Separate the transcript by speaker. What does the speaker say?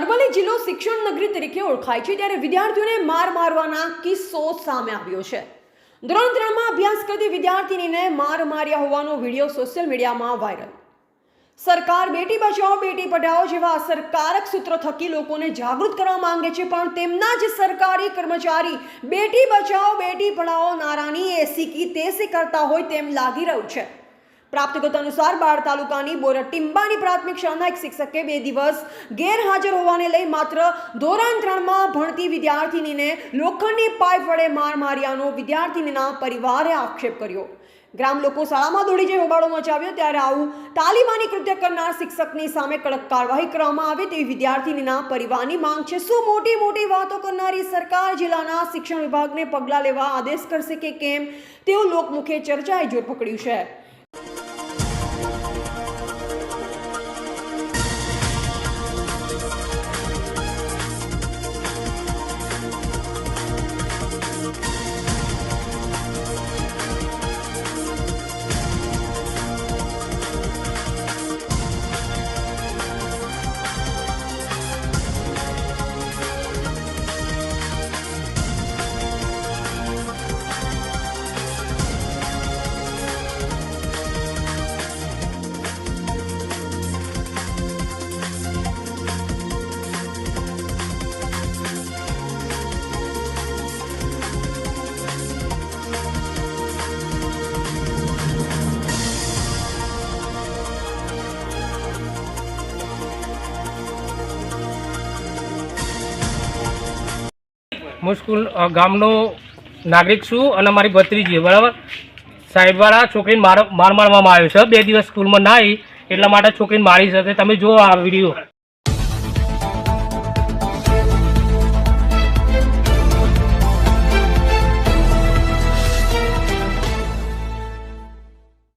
Speaker 1: અરવલ્લી જિલ્લો શિક્ષણ નગરી તરીકે ઓળખાય છે ત્યારે વિદ્યાર્થીઓને માર મારવાના કિસ્સો સામે આવ્યો છે। ધોરણ 3માં અભ્યાસ કરતી વિદ્યાર્થીનીને માર માર્યા હોવાનો વિડીયો સોશિયલ મીડિયામાં વાયરલ। સરકાર બેટી બચાવો બેટી પઢાઓ જેવા અસરકારક સૂત્રો થકી લોકોને જાગૃત કરવા માંગે છે, પણ તેમના જ સરકારી કર્મચારી બેટી બચાવો બેટી પઢાઓ નારાની એસી કી તેસી કરતા હોય તેમ લાગી રહ્યું છે। प्राप्त विगत अनुसार बाढ़ तालुकानी बोरड टीम्बानी प्राथमिक शाळाना एक शिक्षके 2 દિવસ गैरहाजर होवाने लई मात्र ધોરણ 3માં भणती विद्यार्थिनीने लोखंडनी पाइप वडे मार मार्यानो विद्यार्थिनीना परिवारे आक्षेप कर्यो। ग्राम लोको शाळामां दौड़ी जई होबाळो मचाव्यो त्यारे आवुं तालीबानी कृत्य करनार शिक्षकनी सामे कड़क कार्यवाही करवामां आवे तेवी विद्यार्थिनीना परिवारनी मांग छे। शुं मोटी मोटी वातो करनारी सरकार जिल्लाना शिक्षण विभागने पगलां लेवा आदेश करशे के केम तेवुं लोकमुखे चर्चाए जोर पकड्युं छे।
Speaker 2: હું સ્કૂલ ગામનો નાગરિક છું અને મારી ભત્રીજી બરાબર સાહેબવાળા છોકરીને મારવામાં આવ્યો છે। 2 દિવસ સ્કૂલમાં ના આવી એટલા માટે છોકરીને મારી છે। તમે જુઓ આ વિડીયો।